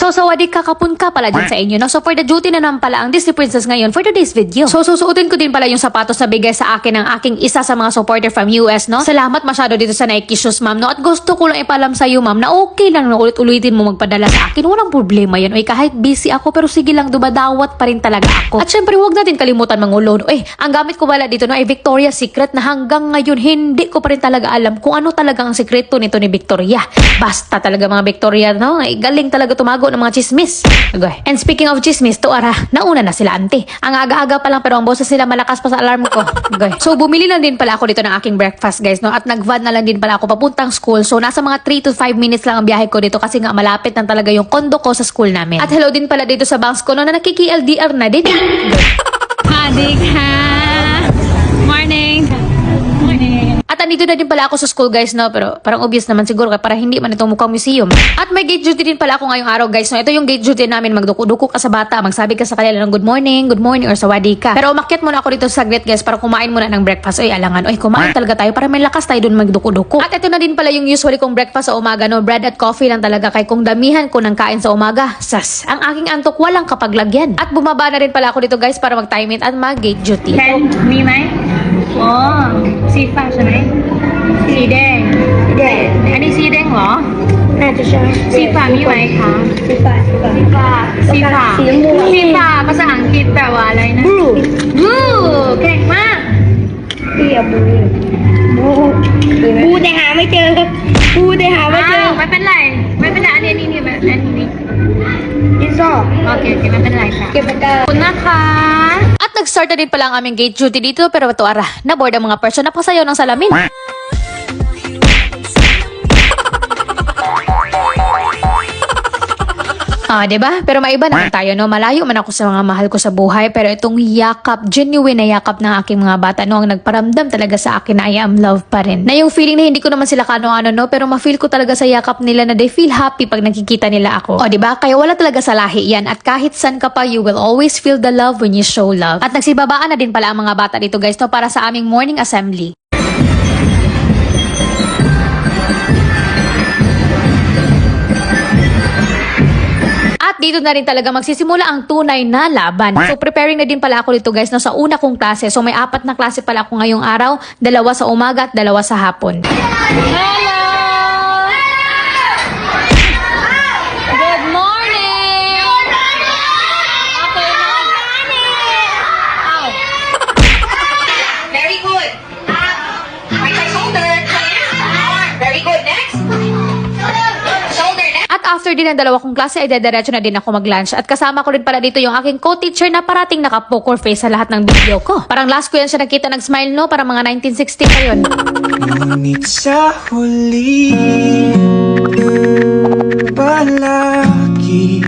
So, sawadi kakapun ka pala dyan sa inyo, no? So, for the duty na naman pala ang Disney Princess ngayon for today's video. So, susuotin ko din pala yung sapatos na bigay sa akin ng aking isa sa mga supporter from US, no? Salamat masyado dito sa Nike shoes, ma'am, no? At gusto ko lang ipalam sa'yo, ma'am, na okay lang na ulit-ulitin mo magpadala sa akin. Walang problema yan. Oy, kahit busy ako, pero sige lang, dumadawat pa rin talaga ako. At syempre, huwag natin kalimutan mangulo. Oy, ang gamit ko pala dito, no, ay Victoria's Secret na hanggang ngayon, hindi ko pa rin talaga alam kung ano talaga ang sekreto nito ni Victoria. Basta talaga mga Victoria, no? Ay, galing talaga tumago ng mga chismis. Okay. And speaking of chismis, tuara, nauna na sila, ante. Ang aga-aga pa lang pero ang boses nila malakas pa sa alarm ko. Okay. So, bumili lang din pala ako dito ng aking breakfast, guys, no? At nag-van na lang din pala ako papuntang school. So, nasa mga 3 to 5 minutes lang ang biyahe ko dito kasi nga malapit lang talaga yung kondo ko sa school namin. At hello din pala dito sa banks ko, no, na nakiki-LDR na din. Hadik ha! Morning! At andito na din pala ako sa school, guys, no? Pero parang obvious naman siguro para hindi man itong mukhang museum. At may gate duty din pala ako ngayong araw, guys, no? Ito yung gate duty namin, magduko-duko ka sa bata, magsabi ka sa kanila ng good morning, or sawadi ka. Pero umakyat muna ako dito sa saglit, guys, para kumain muna ng breakfast. Oy, alangan, oy, kumain talaga tayo para may lakas tayo dun magduko-duko. At ito na din pala yung usually kong breakfast sa umaga, no? Bread at coffee lang talaga, kay kung damihan ko ng kain sa umaga, sas, ang aking antok walang kapaglagyan. At bumaba na rin pala ako dito, guys, para mag-time it at mag-gate duty. 10 มีไหมอ๋อสีฟ้าใช่ไหมสีแดงอันนี้สีแดงเหรอ น่าจะใช่ สีฟ้ามีไหมคะ สีฟ้า สีฟ้าสีฟ้า สีชมพู สีฟ้าภาษาอังกฤษแปลว่าอะไรนะ blue blue เก่งมาก เปียบ blue บูแต่หาไม่เจอบูแต่หาไม่เจ อ้า อ วไม่เป็นไรอันนี้นี่อันนี้ ดินสอ โอเคไม่เป็นไรค่ะ เก็บปากกา ขอบคุณนะคะ At nag-start na din pala ang aming gate duty dito, pero tuara, na-board ang mga person na pasayaw ng salamin. Ah, 'di ba? Pero maiba naman tayo, no? Malayo man ako sa mga mahal ko sa buhay, pero itong yakap, genuine na yakap ng aking mga bata, no, ang nagparamdam talaga sa akin na I am love pa rin. Na yung feeling na hindi ko naman sila kano-ano, no, pero ma-feel ko talaga sa yakap nila na they feel happy pag nakikita nila ako. O, 'di ba? Kaya wala talaga sa lahi 'yan, at kahit san ka pa, you will always feel the love when you show love. At nagsibabaan na din pala ang mga bata dito, guys, no, para sa aming morning assembly. At dito na rin talaga magsisimula ang tunay na laban. So preparing na din pala ako dito, guys, no, sa una kong klase. So may 4 na klase pala ako ngayong araw, 2 sa umaga at 2 sa hapon. Hello! Good morning! Okay na. Ow. Very good. Right side shoulder. Very good. Next. Shoulder next. At after din ng 2 kong klase ay dediretso na din ako mag-lunch. At kasama ko rin pala dito yung aking co-teacher na parating naka-poker face sa lahat ng video ko. Parang last ko yan siya nakita nag-smile, no? Parang mga 1960 pa yun. Ngunit sa huli palagi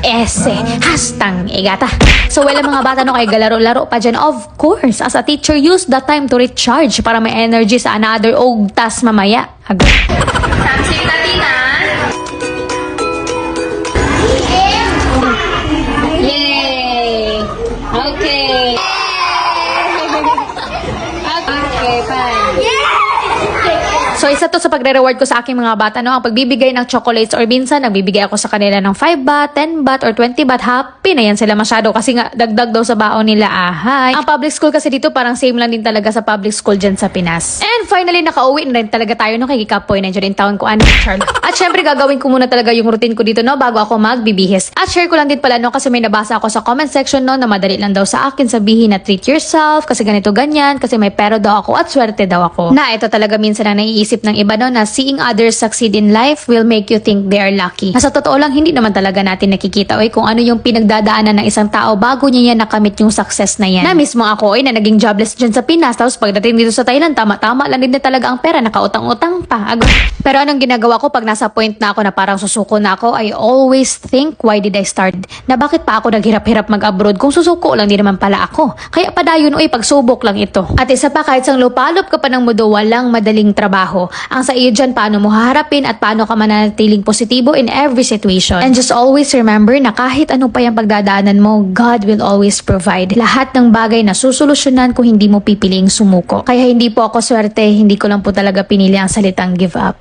Ese, hastang igata. So, well, mga bata no, ay galaro-laro pa dyan. Of course, as a teacher, use the time to recharge para may energy sa another ogtas mamaya. Agad. 30 natin na. Yay! Okay. Okay, fine. So, isa to sa pagre-reward ko sa aking mga bata, no? Ang pagbibigay ng chocolates or minsan, nagbibigay ako sa kanila ng 5 baht, 10 baht, or 20 baht. Happy na yan sila masyado kasi nga dagdag daw sa baon nila. Ahay. Ang public school kasi dito parang same lang din talaga sa public school dyan sa Pinas. And finally, nakauwi na rin talaga tayo, no? Kay Kikapoy, nandiyo din taon ko, Charles. At syempre, gagawin ko muna talaga yung routine ko dito, no? Bago ako magbibihis. At share ko lang din pala, no? Kasi may nabasa ako sa comment section, no? Na madali lang daw sa akin sabihin na treat yourself kasi ganito ganyan, kasi may pero daw ako at swerte daw ako. Na ito talaga minsan ang naiisip ng iba, no, na seeing others succeed in life will make you think they are lucky. Sa totoo lang, hindi naman talaga natin nakikita kung ano yung pinagdadaanan ng isang tao bago niya yan nakamit yung success na yan. Na mismo ako na naging jobless dyan sa Pinas, tapos pagdating dito sa Thailand, tama-tama lang din na talaga ang pera, nakautang-utang pa. Pero anong ginagawa ko pag nasa point na ako na parang susuko na ako, I always think, why did I start? Na bakit pa ako naghirap-hirap mag-abroad kung susuko lang din naman pala ako? Kaya padayon, pagsubok lang ito. At isa pa, kahit sang lupalop ka pa ng mundo, walang madaling trabaho. Ang sa iyo dyan, paano mo haharapin at paano ka mananatiling positibo in every situation. And just always remember na kahit ano pa yung pagdadaanan mo, God will always provide. Lahat ng bagay na susolusyonan kung hindi mo pipiliing sumuko. Kaya hindi po ako swerte, hindi ko lang po talaga pinili ang salitang give up.